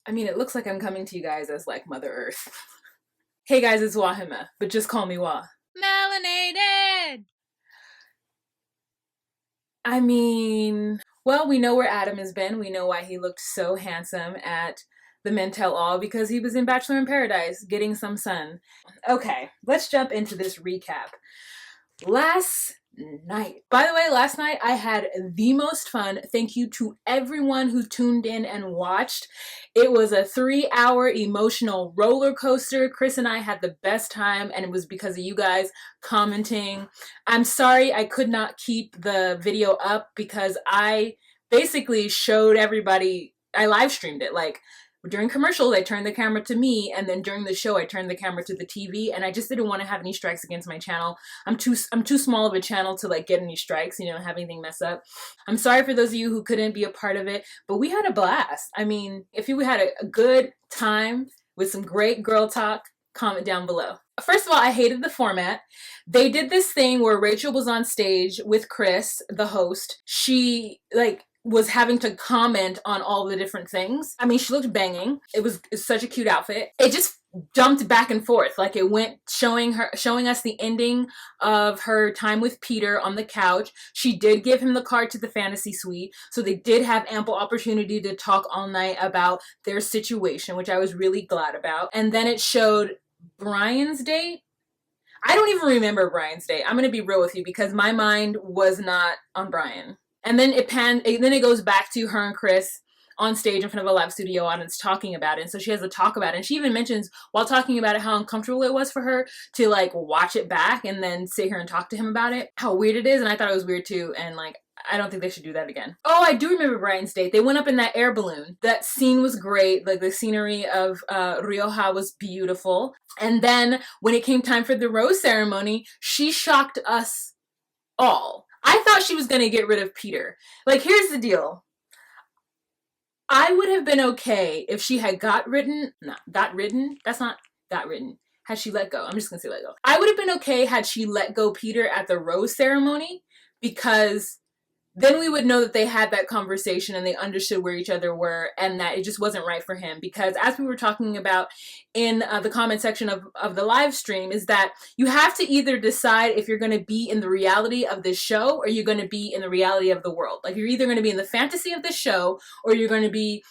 I mean, it looks like I'm coming to you guys as like Mother Earth. Hey guys, it's Wahima, but just call me Wah. Melanated! I mean, well, we know where Adam has been. We know why he looked so handsome at the Men Tell All, because he was in Bachelor in Paradise getting some sun. Okay, let's jump into this recap. Last night. By the way, last night I had the most fun. Thank you to everyone who tuned in and watched. It was a 3-hour emotional roller coaster. Chris and I had the best time, and it was because of you guys commenting. I'm sorry I could not keep the video up because I basically showed everybody, I live streamed it. Like, during commercials, I turned the camera to me, and then during the show, I turned the camera to the TV, and I just didn't want to have any strikes against my channel. I'm too small of a channel to like get any strikes, have anything mess up. I'm sorry for those of you who couldn't be a part of it, but we had a blast. I mean, if you had a good time with some great girl talk, comment down below. First of all, I hated the format. They did this thing where Rachel was on stage with Chris, the host. She was having to comment on all the different things. I mean, she looked banging. It's such a cute outfit. It just jumped back and forth. Like, it went showing us the ending of her time with Peter on the couch. She did give him the card to the fantasy suite, so they did have ample opportunity to talk all night about their situation, which I was really glad about. And then it showed Brian's date. I don't even remember Brian's date. I'm gonna be real with you, because my mind was not on Brian. And then it goes back to her and Chris on stage in front of a live studio audience talking about it. And so she has to talk about it. And she even mentions while talking about it how uncomfortable it was for her to like watch it back and then sit here and talk to him about it. How weird it is. And I thought it was weird too. And like, I don't think they should do that again. Oh, I do remember Brian's date. They went up in that air balloon. That scene was great. Like, the scenery of Rioja was beautiful. And then when it came time for the rose ceremony, she shocked us all. I thought she was going to get rid of Peter. Like, here's the deal. I would have been okay if she had had she let go. I'm just going to say let go. I would have been okay had she let go Peter at the rose ceremony, because then we would know that they had that conversation and they understood where each other were, and that it just wasn't right for him. Because as we were talking about in the comment section of the live stream, is that you have to either decide if you're going to be in the reality of this show or you're going to be in the reality of the world. Like, you're either going to be in the fantasy of the show or you're going to be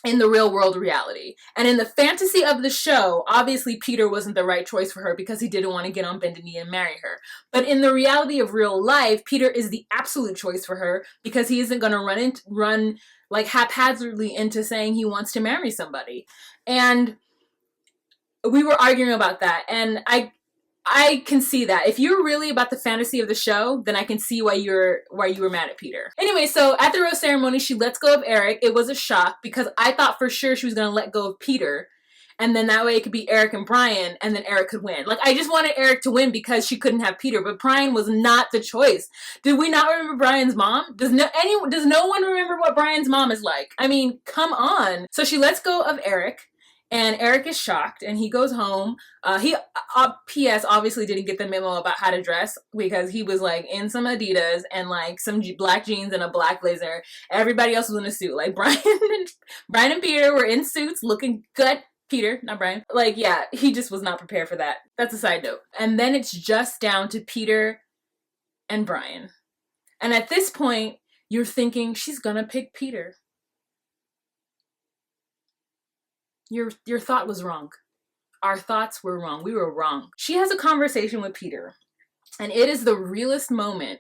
in the real world reality. And in the fantasy of the show, obviously Peter wasn't the right choice for her because he didn't want to get on bended knee and marry her. But in the reality of real life, Peter is the absolute choice for her, because he isn't going to run like haphazardly into saying he wants to marry somebody. And we were arguing about that, and I can see that. If you're really about the fantasy of the show, then I can see why you were mad at Peter. Anyway, so at the rose ceremony, she lets go of Eric. It was a shock, because I thought for sure she was going to let go of Peter, and then that way it could be Eric and Brian, and then Eric could win. Like, I just wanted Eric to win because she couldn't have Peter, but Brian was not the choice. Did we not remember Brian's mom? Does no one remember what Brian's mom is like? I mean, come on. So she lets go of Eric. And Eric is shocked, and he goes home. P.S. obviously didn't get the memo about how to dress, because he was like in some Adidas and like some black jeans and a black blazer. Everybody else was in a suit. Like, Brian and Peter were in suits looking good. Peter, not Brian. Like, yeah, he just was not prepared for that. That's a side note. And then it's just down to Peter and Brian. And at this point, you're thinking she's gonna pick Peter. Your thought was wrong. Our thoughts were wrong. We were wrong. She has a conversation with Peter, and it is the realest moment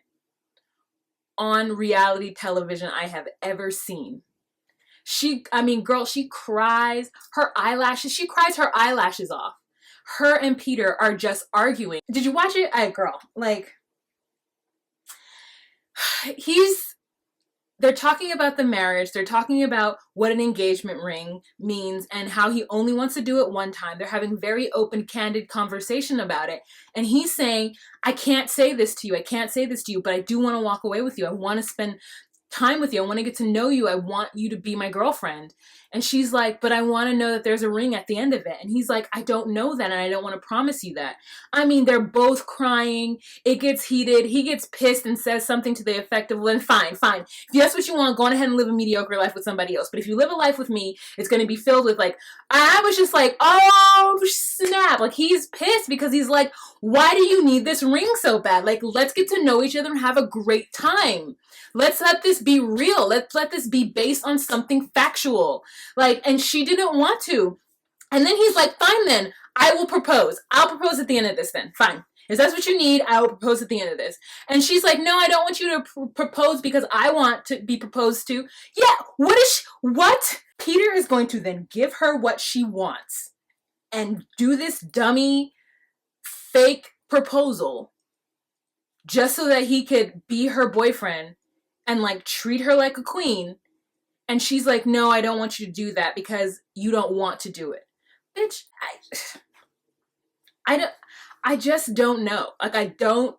on reality television I have ever seen. She cries her eyelashes off. Her and Peter are just arguing. Did you watch it? Girl, like, they're talking about the marriage. They're talking about what an engagement ring means and how he only wants to do it one time. They're having very open, candid conversation about it. And he's saying, I can't say this to you. I can't say this to you, but I do want to walk away with you. I want to spend time with you. I want to get to know you. I want you to be my girlfriend. And she's like, but I want to know that there's a ring at the end of it. And he's like, I don't know that, and I don't want to promise you that. I mean, they're both crying. It gets heated. He gets pissed and says something to the effect of, well, fine, fine. If that's what you want, go on ahead and live a mediocre life with somebody else. But if you live a life with me, it's going to be filled with like, I was just like, oh, snap. Like, he's pissed because he's like, why do you need this ring so bad? Like, let's get to know each other and have a great time. Let's let this be real. Let's let this be based on something factual. Like, and she didn't want to. And then he's like, fine then, I will propose. I'll propose at the end of this then. Fine. If that's what you need, I will propose at the end of this. And she's like, no, I don't want you to propose because I want to be proposed to. Yeah, what? Peter is going to then give her what she wants and do this dummy fake proposal just so that he could be her boyfriend and like treat her like a queen. And she's like, no, I don't want you to do that because you don't want to do it. Bitch, I just don't know. Like, I don't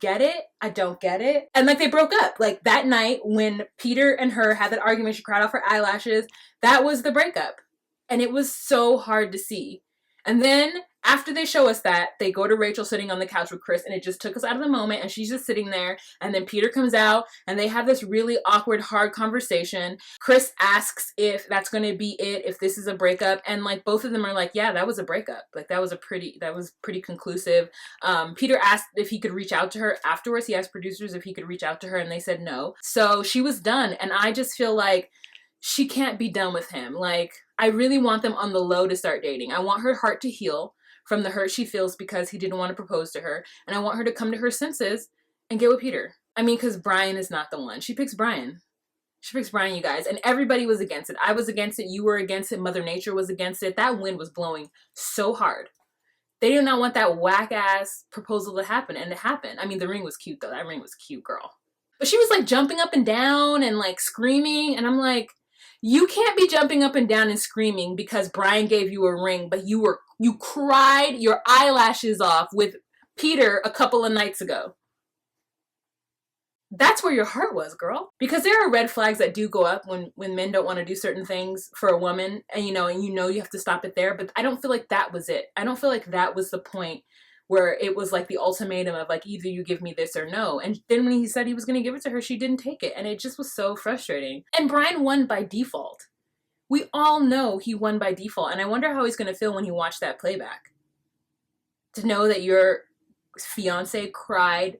get it. I don't get it. And like, they broke up. Like, that night when Peter and her had that argument, she cried off her eyelashes. That was the breakup. And it was so hard to see. And then after they show us that, they go to Rachel sitting on the couch with Chris, and it just took us out of the moment, and she's just sitting there, and then Peter comes out, and they have this really awkward, hard conversation. Chris asks if that's going to be it, if this is a breakup, and like both of them are like, yeah, that was a breakup. Like, that was pretty conclusive. Peter asked if he could reach out to her afterwards. He asked producers if he could reach out to her, and they said no. So she was done, and I just feel like she can't be done with him. Like, I really want them on the low to start dating. I want her heart to heal from the hurt she feels because he didn't want to propose to her. And I want her to come to her senses and get with Peter. I mean, because Brian is not the one. She picks Brian. She picks Brian, you guys. And everybody was against it. I was against it. You were against it. Mother Nature was against it. That wind was blowing so hard. They did not want that whack-ass proposal to happen. And it happened. I mean, the ring was cute, though. That ring was cute, girl. But she was, like, jumping up and down and, like, screaming. And I'm like, you can't be jumping up and down and screaming because Brian gave you a ring, but you cried your eyelashes off with Peter a couple of nights ago. That's where your heart was, girl. Because there are red flags that do go up when men don't want to do certain things for a woman, and you have to stop it there. But I don't feel like that was it. I don't feel like that was the point where it was like the ultimatum of like, either you give me this or no. And then when he said he was going to give it to her, she didn't take it. And it just was so frustrating. And Brian won by default. We all know he won by default. And I wonder how he's going to feel when he watched that playback. To know that your fiance cried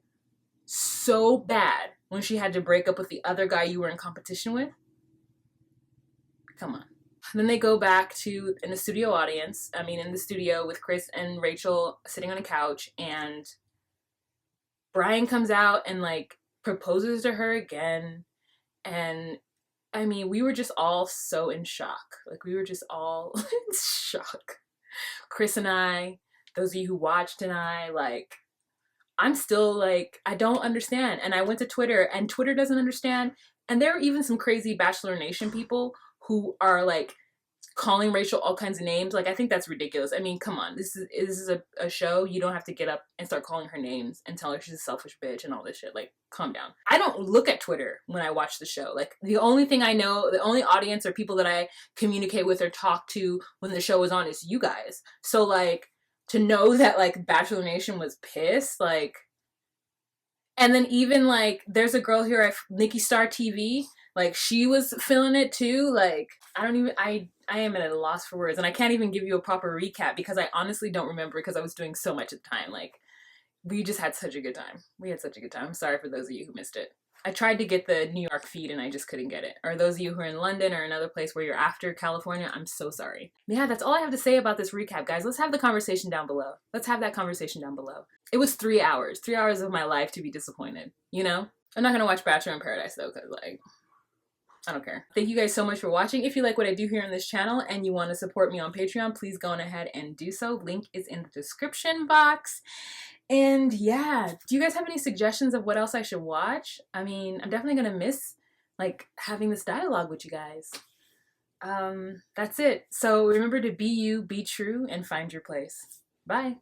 so bad when she had to break up with the other guy you were in competition with. Come on. Then they go back to in the studio with Chris and Rachel sitting on a couch, and Brian comes out and like proposes to her again. And I mean, we were just all so in shock. Like, we were just all in shock. Chris and I, those of you who watched, and I, like, I'm still like, I don't understand. And I went to Twitter, and Twitter doesn't understand. And there are even some crazy Bachelor Nation people who are like calling Rachel all kinds of names. Like, I think that's ridiculous. I mean, come on. This is a show. You don't have to get up and start calling her names and tell her she's a selfish bitch and all this shit. Like, calm down. I don't look at Twitter when I watch the show. Like, the only thing I know, the only audience or people that I communicate with or talk to when the show is on is you guys. So, like, to know that, like, Bachelor Nation was pissed, like, and then even, like, there's a girl here at Nikki Star TV, like, she was feeling it too. Like, I am at a loss for words, and I can't even give you a proper recap because I honestly don't remember because I was doing so much at the time. Like, we just had such a good time. We had such a good time. I'm sorry for those of you who missed it. I tried to get the New York feed and I just couldn't get it. Or those of you who are in London or another place where you're after California, I'm so sorry. Yeah, that's all I have to say about this recap, guys. Let's have the conversation down below. Let's have that conversation down below. It was 3 hours. 3 hours of my life to be disappointed, you know? I'm not going to watch Bachelor in Paradise, though, because, like, I don't care. Thank you guys so much for watching. If you like what I do here on this channel and you want to support me on Patreon, please go on ahead and do so. Link is in the description box. And yeah, do you guys have any suggestions of what else I should watch? I mean, I'm definitely going to miss, like, having this dialogue with you guys. That's it. So remember to be you, be true, and find your place. Bye.